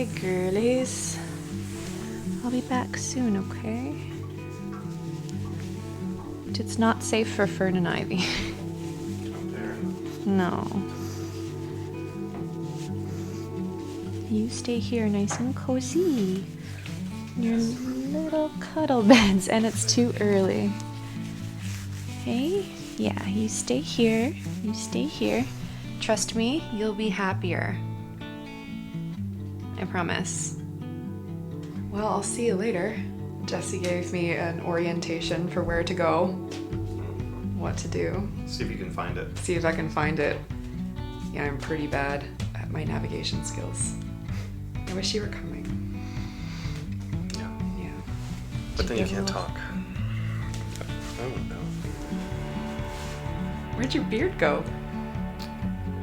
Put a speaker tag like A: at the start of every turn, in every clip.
A: Okay, girlies. I'll be back soon, okay? It's not safe for Fern and Ivy. No. You stay here nice and cozy in your little cuddle beds, and it's too early. Hey? Yeah, you stay here. You stay here. Trust me, you'll be happier. I promise. Well, I'll see you later. Jesse gave me an orientation for where to go, what to do.
B: See if you can find it.
A: See if I can find it. Yeah, I'm pretty bad at my navigation skills. I wish you were coming.
B: Yeah.
A: Yeah.
B: But then you can't talk. I don't know.
A: Where'd your beard go?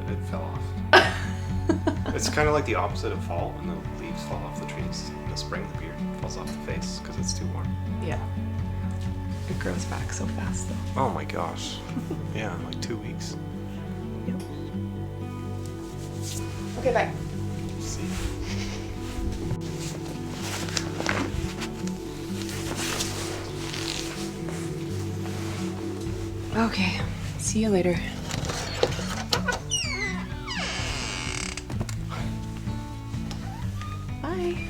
B: It fell off. It's kind of like the opposite of fall, when the leaves fall off the trees. In the spring, the beard falls off the face because it's too warm.
A: Yeah. It grows back so fast, though.
B: Oh my gosh. Yeah, in like 2 weeks.
A: Yep. Okay, bye.
B: See.
A: Okay, see you later. Bye.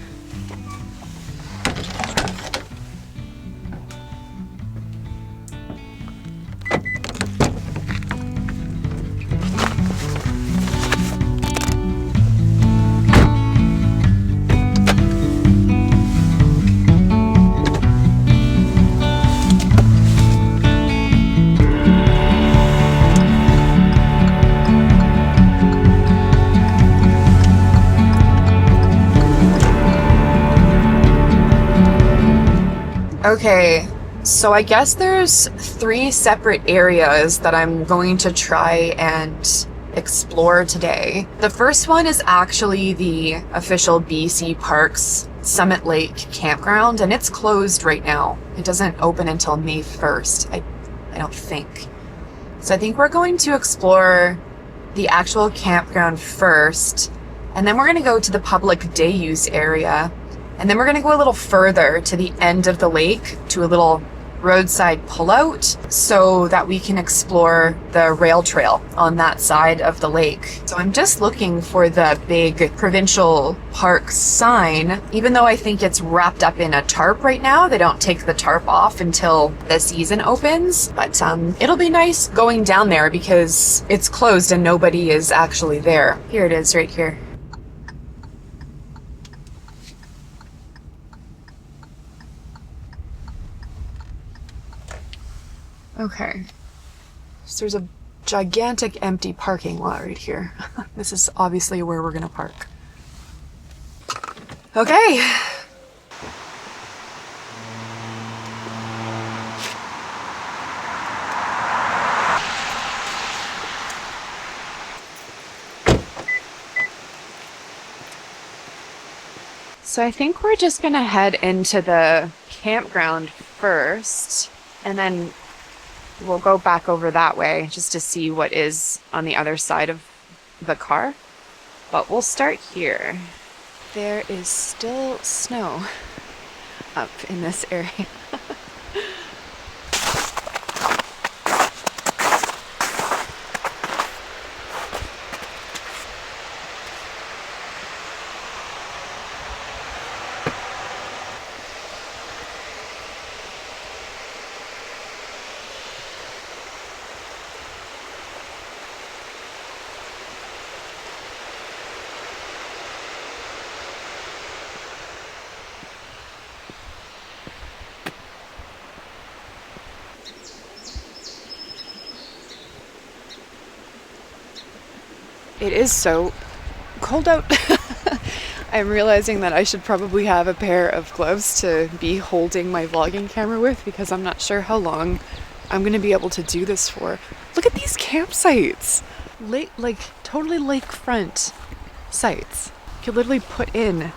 A: Okay, so I guess there's 3 separate areas that I'm going to try and explore today. The first one is actually the official BC Parks Summit Lake Campground, and it's closed right now. It doesn't open until May 1st, I don't think. So I think we're going to explore the actual campground first, and then we're going to go to the public day use area. And then we're going to go a little further to the end of the lake to a little roadside pullout so that we can explore the rail trail on that side of the lake. So I'm just looking for the big provincial park sign, even though I think it's wrapped up in a tarp right now. They don't take the tarp off until the season opens, but it'll be nice going down there because it's closed and nobody is actually there. Here it is right here. Okay, so there's a gigantic empty parking lot right here. This is obviously where we're gonna park. Okay. So I think we're just gonna head into the campground first, and then we'll go back over that way just to see what is on the other side of the car. But we'll start here. There is still snow up in this area. It is so cold out. I'm realizing that I should probably have a pair of gloves to be holding my vlogging camera with because I'm not sure how long I'm going to be able to do this for. Look at these campsites. Like totally lakefront sites. You could literally put in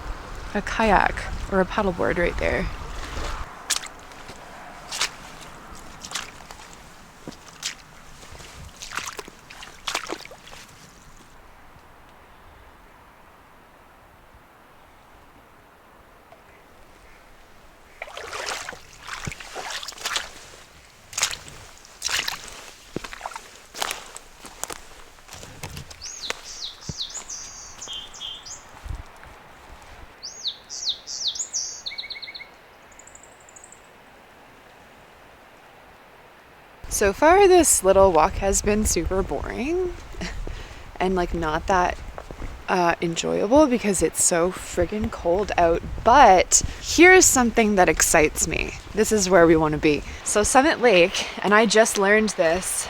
A: a kayak or a paddleboard right there. So far this little walk has been super boring and like not that enjoyable because it's so friggin' cold out, but here's something that excites me. This is where we want to be. So Summit Lake, and I just learned this,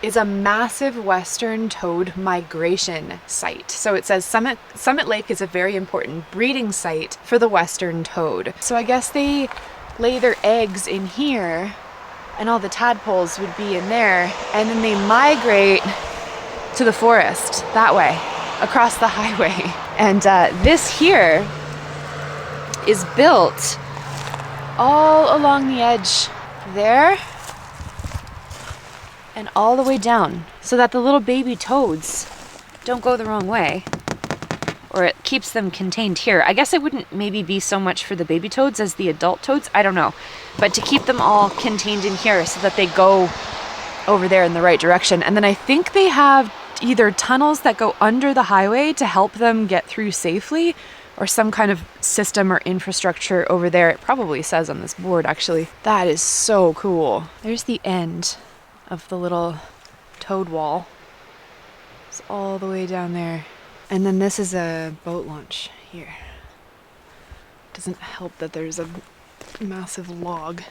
A: is a massive western toad migration site. So it says Summit Lake is a very important breeding site for the western toad. So I guess they lay their eggs in here and all the tadpoles would be in there, and then they migrate to the forest that way, across the highway. And this here is built all along the edge there and all the way down so that the little baby toads don't go the wrong way, or it keeps them contained here. I guess it wouldn't maybe be so much for the baby toads as the adult toads, I don't know, but to keep them all contained in here so that they go over there in the right direction. And then I think they have either tunnels that go under the highway to help them get through safely, or some kind of system or infrastructure over there. It probably says on this board, actually. That is so cool. There's the end of the little toad wall. It's all the way down there. And then this is a boat launch here. Doesn't help that there's a massive log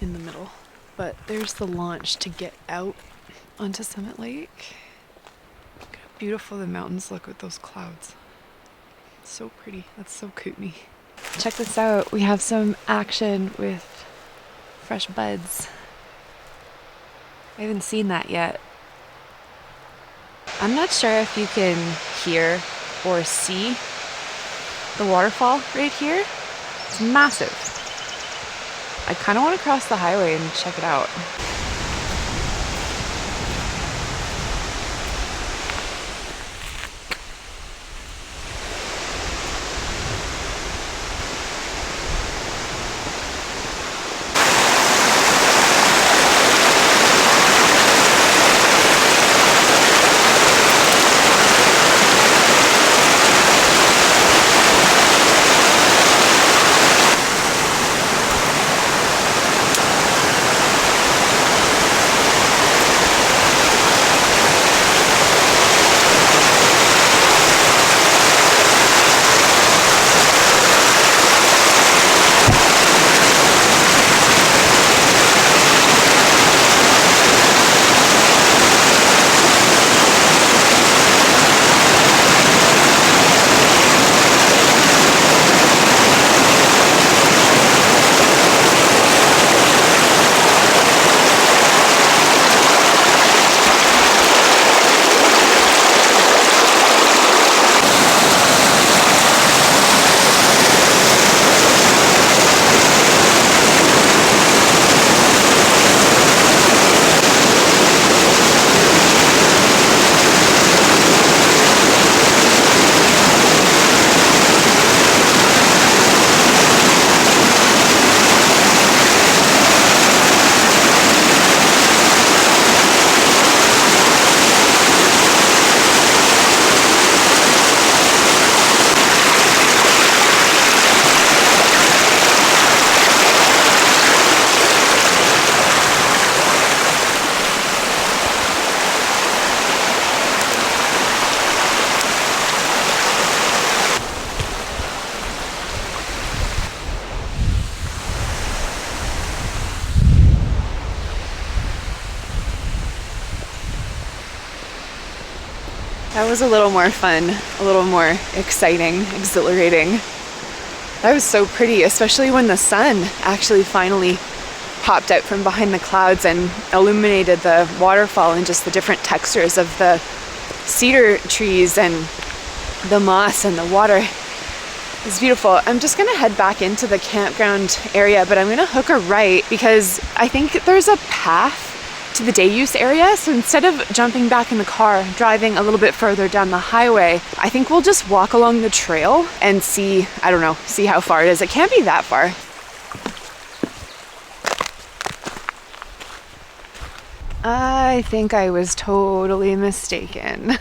A: in the middle, but there's the launch to get out onto Summit Lake. Look how beautiful the mountains look with those clouds. So pretty. That's so Kootenay. Check this out. We have some action with fresh buds. I haven't seen that yet. I'm not sure if you can hear or see the waterfall right here. It's massive. I kind of want to cross the highway and check it out. That was a little more fun, a little more exciting, exhilarating. That was so pretty, especially when the sun actually finally popped out from behind the clouds and illuminated the waterfall and just the different textures of the cedar trees and the moss and the water. It was beautiful. I'm just gonna head back into the campground area, but I'm gonna hook a right because I think there's a path to the day use area. So instead of jumping back in the car, driving a little bit further down the highway, I think we'll just walk along the trail and see, I don't know, see how far it is. It can't be that far. I think I was totally mistaken.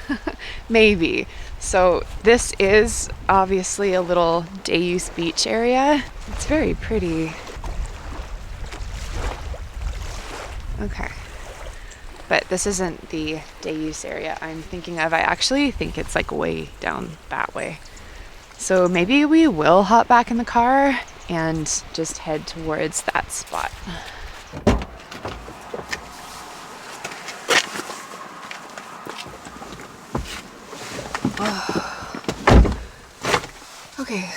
A: Maybe. So this is obviously a little day use beach area. It's very pretty. Okay. But this isn't the day use area I'm thinking of. I actually think it's like way down that way. So maybe we will hop back in the car and just head towards that spot. Okay,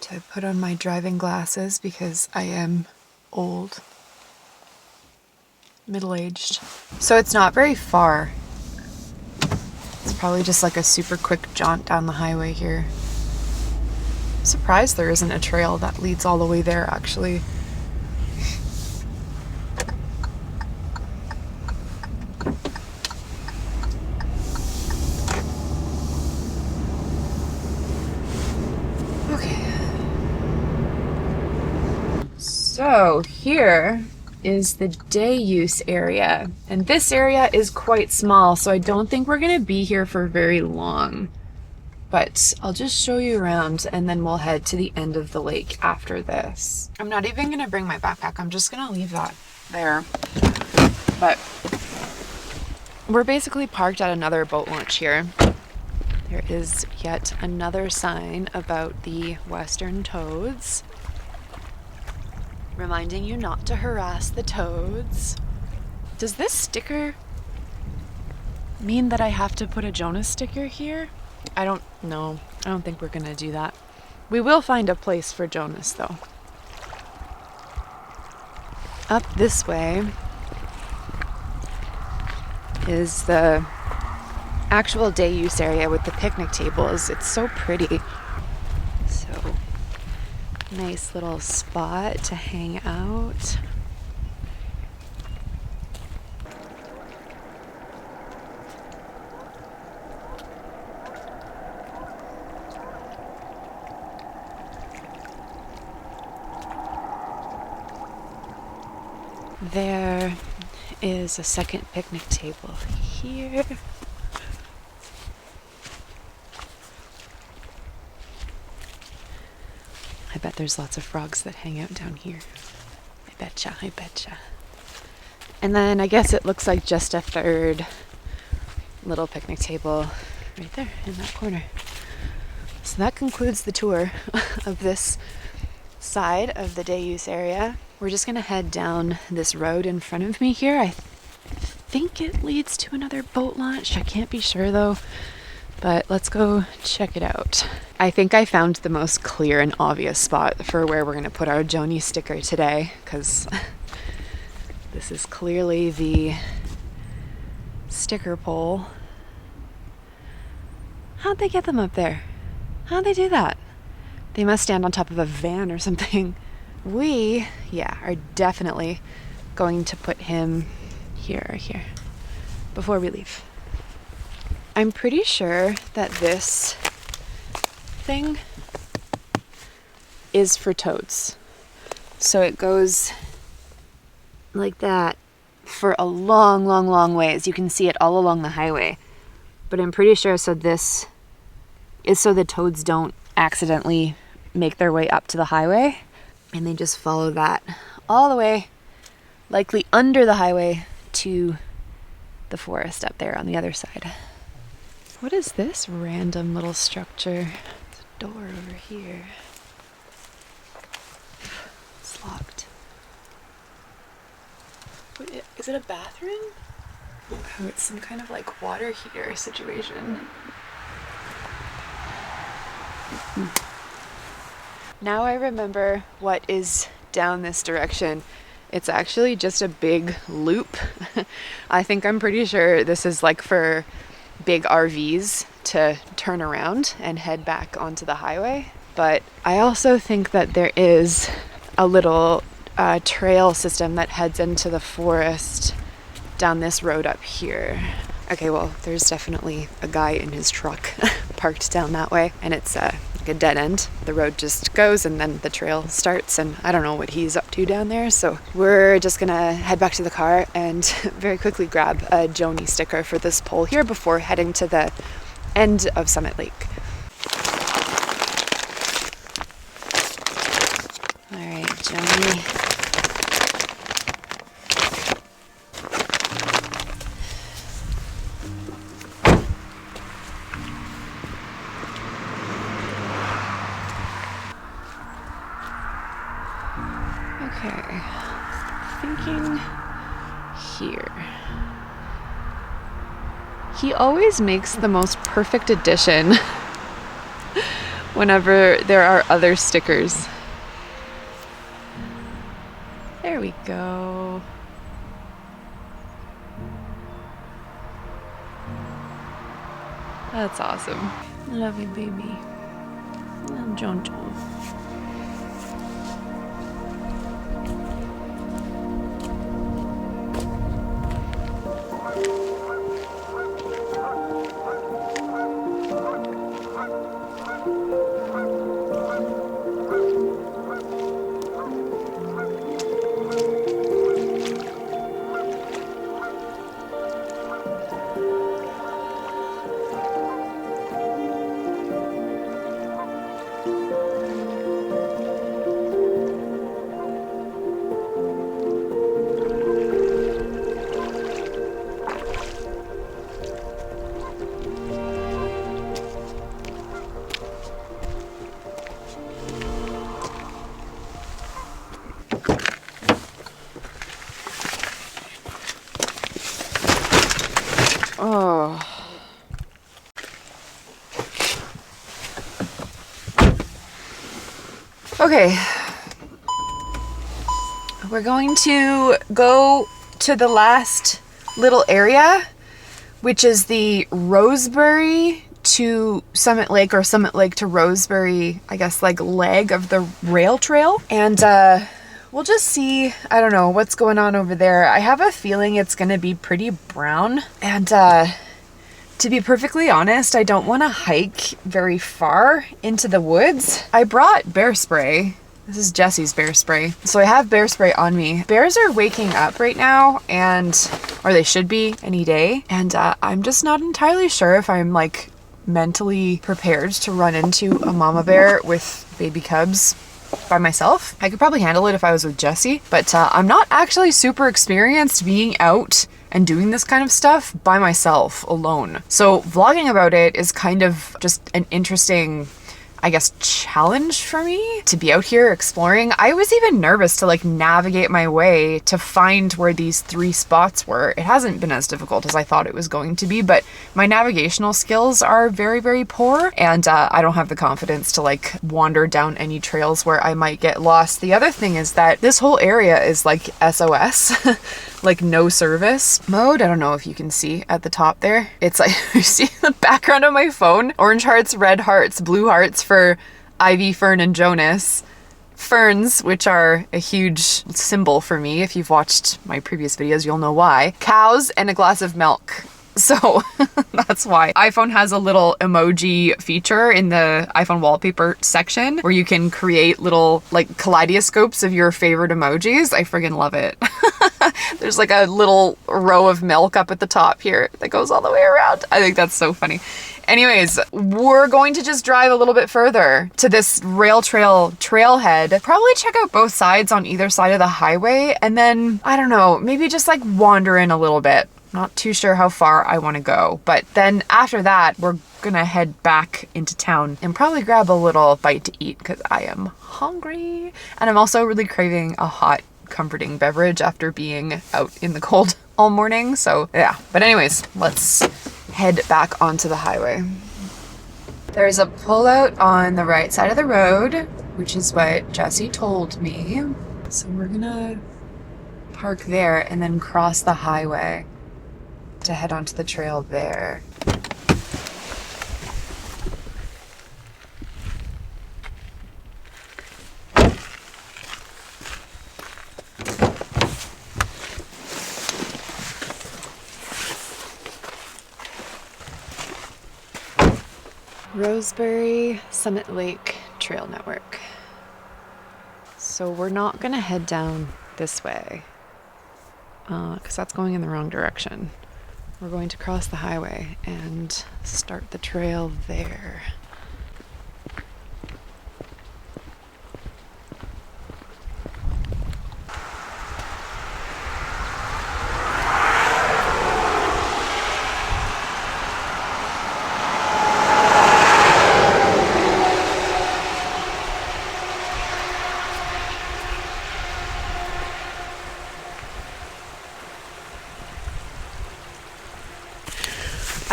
A: to put on my driving glasses because I am old, middle-aged. So it's not very far. It's probably just like a super quick jaunt down the highway here. I'm surprised there isn't a trail that leads all the way there, actually. So here is the day use area, and this area is quite small, so I don't think we're gonna be here for very long, but I'll just show you around and then we'll head to the end of the lake after this. I'm not even gonna bring my backpack, I'm just gonna leave that there. But we're basically parked at another boat launch here. There is yet another sign about the western toads, reminding you not to harass the toads. Does this sticker mean that I have to put a Jonas sticker here? I don't know. I don't think we're gonna do that. We will find a place for Jonas though. Up this way is the actual day use area with the picnic tables. It's so pretty. So nice little spot to hang out. There is a second picnic table here. I bet there's lots of frogs that hang out down here. I betcha, I betcha. And then I guess it looks like just a third little picnic table right there in that corner. So that concludes the tour of this side of the day use area. We're just gonna head down this road in front of me here. I think it leads to another boat launch. I can't be sure though, but let's go check it out. I think I found the most clear and obvious spot for where we're gonna put our Jonie sticker today, because this is clearly the sticker pole. How'd they get them up there? How'd they do that? They must stand on top of a van or something. We, are definitely going to put him here or here before we leave. I'm pretty sure that this thing is for toads. So it goes like that for a long, long, long ways. You can see it all along the highway. But I'm pretty sure so this is so the toads don't accidentally make their way up to the highway, and they just follow that all the way, likely under the highway, to the forest up there on the other side. What is this random little structure? There's a door over here. It's locked. Is it a bathroom? Oh, it's some kind of like water heater situation. Now I remember what is down this direction. It's actually just a big loop. I'm pretty sure this is like for big RVs to turn around and head back onto the highway. But I also think that there is a little trail system that heads into the forest down this road up here. Okay, well, there's definitely a guy in his truck parked down that way, and it's like a dead end. The road just goes and then the trail starts, and I don't know what he's up to down there, so we're just gonna head back to the car and very quickly grab a Jonie sticker for this pole here before heading to the end of Summit Lake. All right, Jonie. Okay. Thinking here. He always makes the most perfect addition whenever there are other stickers. There we go. That's awesome. Love you, baby. Little John John. Oh. Okay. We're going to go to the last little area, which is the Rosebery to Summit Lake, or Summit Lake to Rosebery, I guess, like leg of the rail trail. And we'll just see, I don't know, what's going on over there. I have a feeling it's gonna be pretty brown. And to be perfectly honest, I don't want to hike very far into the woods. I brought bear spray. This is Jesse's bear spray. So I have bear spray on me. Bears are waking up right now, or they should be any day. And I'm just not entirely sure if I'm like mentally prepared to run into a mama bear with baby cubs by myself. I could probably handle it if I was with Jesse, but I'm not actually super experienced being out and doing this kind of stuff by myself alone. So vlogging about it is kind of just an interesting, I guess, challenge for me to be out here exploring. I was even nervous to like navigate my way to find where these 3 spots were. It hasn't been as difficult as I thought it was going to be, but my navigational skills are very, very poor, and I don't have the confidence to like wander down any trails where I might get lost. The other thing is that this whole area is like SOS, like no service mode. I don't know if you can see at the top there. It's like, you see the background of my phone? Orange hearts, red hearts, blue hearts for Ivy, Fern, and Jonas. Ferns, which are a huge symbol for me. If you've watched my previous videos, you'll know why. Cows and a glass of milk. So that's why. iPhone has a little emoji feature in the iPhone wallpaper section where you can create little like kaleidoscopes of your favorite emojis. I friggin' love it. There's like a little row of milk up at the top here that goes all the way around. I think that's so funny. Anyways, we're going to just drive a little bit further to this rail trail trailhead. Probably check out both sides on either side of the highway, and then, I don't know, maybe just like wander in a little bit. Not too sure how far I want to go. But then after that, we're gonna head back into town and probably grab a little bite to eat because I am hungry. And I'm also really craving a hot, comforting beverage after being out in the cold all morning. So yeah, but anyways, let's head back onto the highway. There's a pullout on the right side of the road, which is what Jesse told me. So we're gonna park there and then cross the highway to head onto the trail there. Rosebery Summit Lake Trail Network. So we're not gonna head down this way because that's going in the wrong direction. We're going to cross the highway and start the trail there.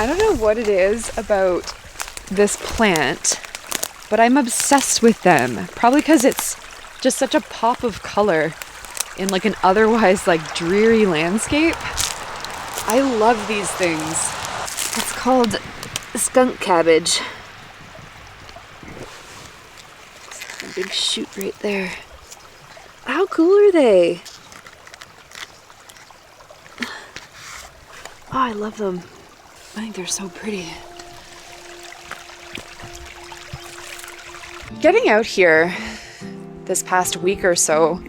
A: I don't know what it is about this plant, but I'm obsessed with them. Probably because it's just such a pop of color in like an otherwise like dreary landscape. I love these things. It's called skunk cabbage. A big shoot right there. How cool are they? Oh, I love them. I think they're so pretty. Getting out here this past week or so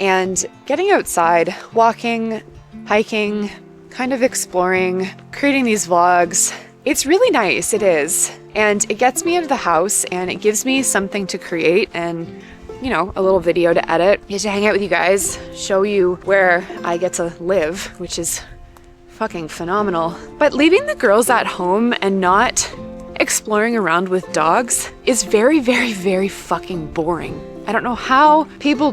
A: and getting outside, walking, hiking, kind of exploring, creating these vlogs, it's really nice, it is. And it gets me out of the house and it gives me something to create and, you know, a little video to edit. Get to hang out with you guys, show you where I get to live, which is fucking phenomenal. But leaving the girls at home and not exploring around with dogs is very, very, very fucking boring. I don't know how people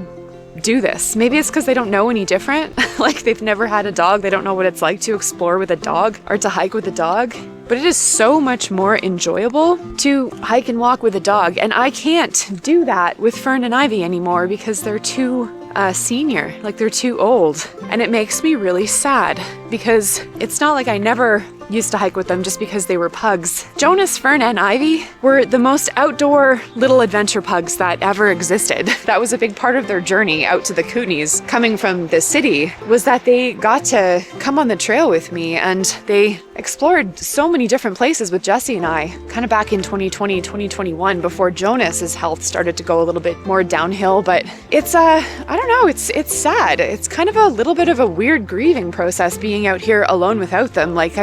A: do this. Maybe it's because they don't know any different. Like they've never had a dog. They don't know what it's like to explore with a dog or to hike with a dog. But it is so much more enjoyable to hike and walk with a dog. And I can't do that with Fern and Ivy anymore because they're too senior, like they're too old. And it makes me really sad because it's not like I never used to hike with them just because they were pugs. Jonas, Fern, and Ivy were the most outdoor little adventure pugs that ever existed. That was a big part of their journey out to the Kootenays, coming from the city, was that they got to come on the trail with me and they explored so many different places with Jesse and I, kind of back in 2020, 2021, before Jonas's health started to go a little bit more downhill. But it's, I don't know, it's sad. It's kind of a little bit of a weird grieving process being out here alone without them. Like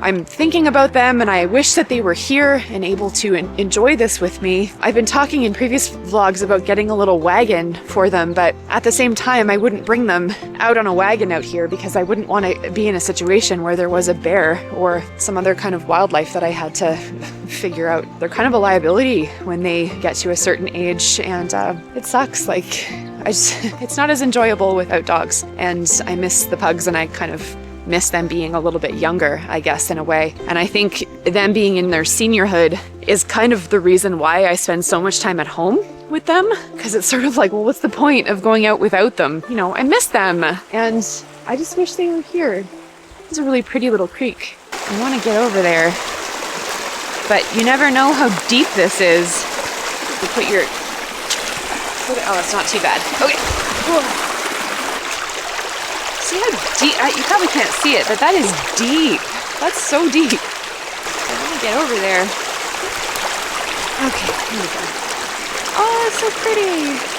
A: I'm thinking about them and I wish that they were here and able to enjoy this with me. I've been talking in previous vlogs about getting a little wagon for them, but at the same time, I wouldn't bring them out on a wagon out here because I wouldn't want to be in a situation where there was a bear or some other kind of wildlife that I had to figure out. They're kind of a liability when they get to a certain age and it sucks. Like, it's not as enjoyable without dogs, and I miss the pugs and I kind of miss them being a little bit younger, I guess, in a way. And I think them being in their seniorhood is kind of the reason why I spend so much time at home with them, because it's sort of like, well, what's the point of going out without them? You know, I miss them and I just wish they were here. It's a really pretty little creek. I want to get over there, but you never know how deep this is. You put your... Oh, it's not too bad. Okay. Whoa. See how deep, you probably can't see it, but that is deep. That's so deep. I want to get over there. Okay, here we go. Oh, it's so pretty.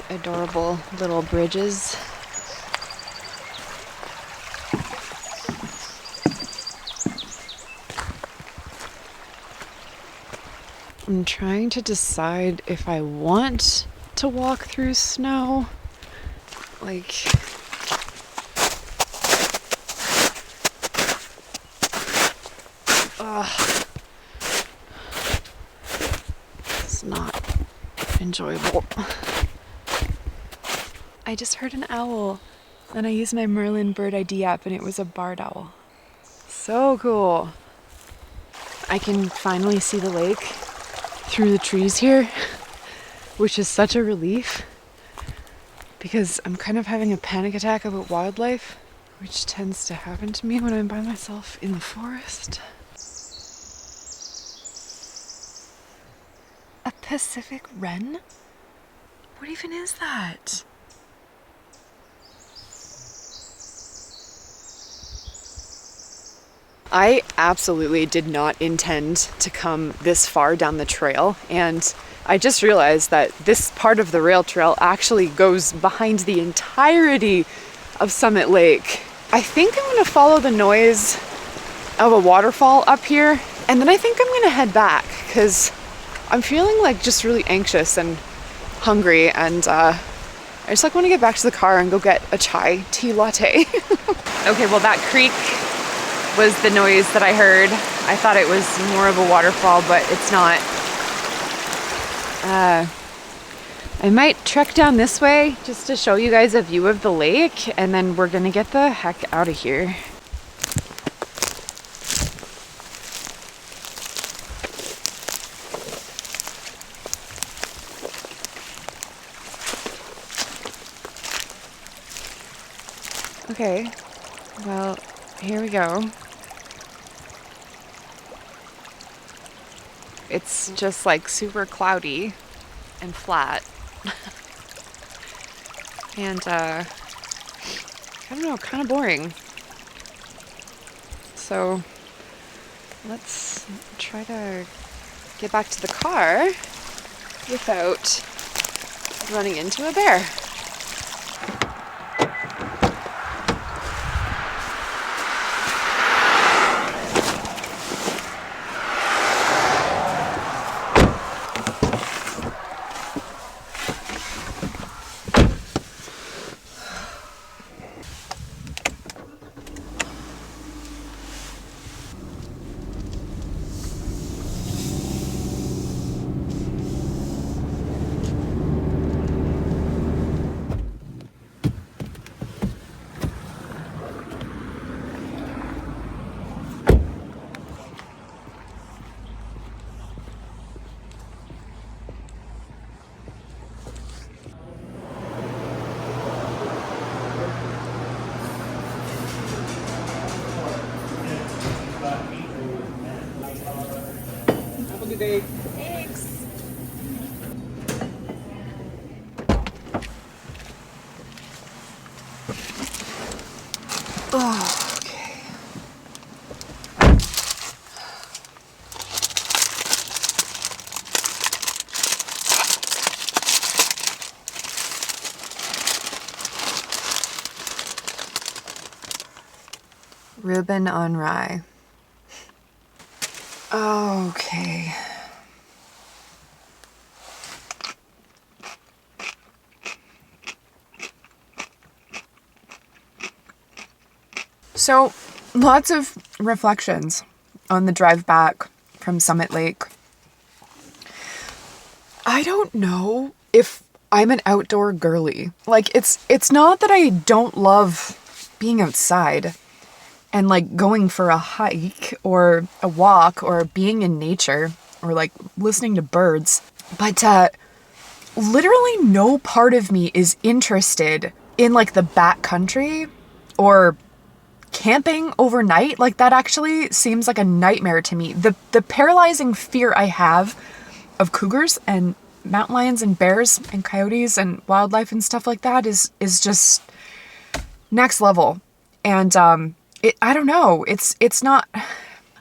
A: Adorable little bridges. I'm trying to decide if I want to walk through snow. Like, it's not enjoyable. I just heard an owl and I used my Merlin Bird ID app and it was a barred owl. So cool. I can finally see the lake through the trees here, which is such a relief because I'm kind of having a panic attack about wildlife, which tends to happen to me when I'm by myself in the forest. A Pacific wren? What even is that? I absolutely did not intend to come this far down the trail, and I just realized that this part of the rail trail actually goes behind the entirety of Summit Lake. I think I'm gonna follow the noise of a waterfall up here, and then I think I'm gonna head back because I'm feeling like just really anxious and hungry, and I just like want to get back to the car and go get a chai tea latte. Okay, well that creek was the noise that I heard. I thought it was more of a waterfall, but it's not. I might trek down this way just to show you guys a view of the lake, and then we're gonna get the heck out of here. Okay, well, here we go. It's just like super cloudy and flat. And I don't know, kind of boring. So let's try to get back to the car without running into a bear. Thanks. Oh, okay. Ribbon on rye. Okay. So, lots of reflections on the drive back from Summit Lake. I don't know if I'm an outdoor girly. Like, it's not that I don't love being outside and like going for a hike or a walk or being in nature or like listening to birds, but literally no part of me is interested in like the backcountry or camping overnight. Like, that actually seems like a nightmare to me. The paralyzing fear I have of cougars and mountain lions and bears and coyotes and wildlife and stuff like that is just next level. And I don't know. It's not.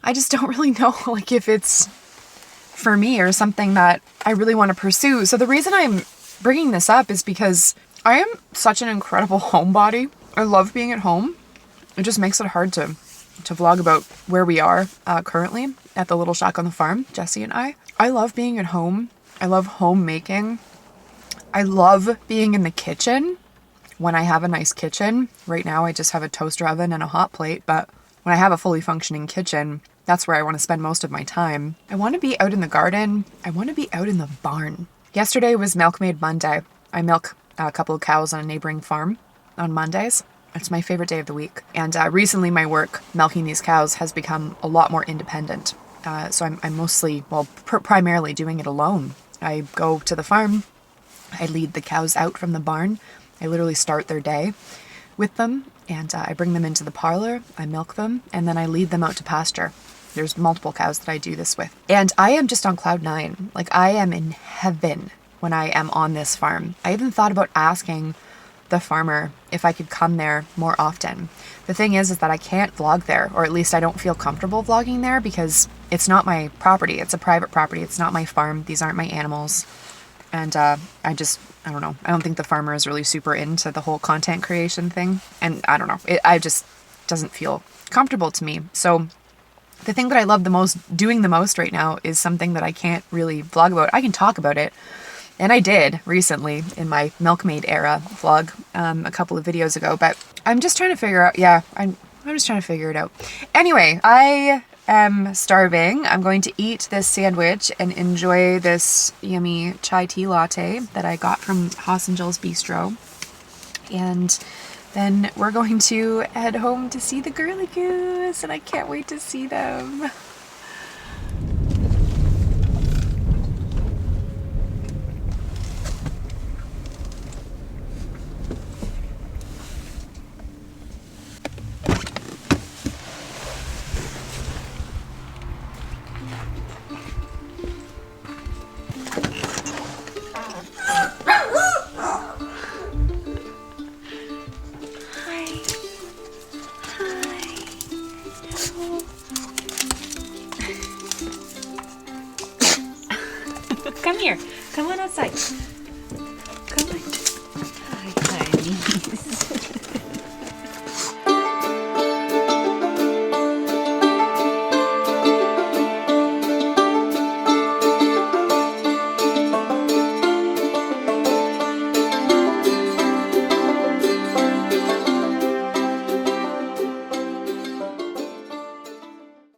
A: I just don't really know like if it's for me or something that I really want to pursue. So the reason I'm bringing this up is because I am such an incredible homebody. I love being at home. It just makes it hard to vlog about where we are currently at the little shack on the farm, Jesse and I. I love being at home. I love homemaking. I love being in the kitchen when I have a nice kitchen. Right now I just have a toaster oven and a hot plate, but when I have a fully functioning kitchen, that's where I want to spend most of my time. I want to be out in the garden. I want to be out in the barn. Yesterday was Milkmaid Monday. I milk a couple of cows on a neighboring farm on Mondays. It's my favorite day of the week. And recently my work milking these cows has become a lot more independent. So I'm mostly, primarily doing it alone. I go to the farm. I lead the cows out from the barn. I literally start their day with them, and I bring them into the parlor. I milk them, and then I lead them out to pasture. There's multiple cows that I do this with. And I am just on cloud 9. Like, I am in heaven when I am on this farm. I even thought about asking the farmer if I could come there more often. The thing is that I can't vlog there, or at least I don't feel comfortable vlogging there because it's not my property. It's a private property. It's not my farm. These aren't my animals. And I don't know. I don't think the farmer is really super into the whole content creation thing. And I don't know. I just doesn't feel comfortable to me. So the thing that I love doing the most right now is something that I can't really vlog about. I can talk about it. And I did recently in my milkmaid era vlog a couple of videos ago. But I'm just trying to figure out. Yeah, I'm just trying to figure it out. Anyway, I am starving. I'm going to eat this sandwich and enjoy this yummy chai tea latte that I got from Hossengel's Bistro. And then we're going to head home to see the Girlie Goos, and I can't wait to see them. Come here. Come on outside.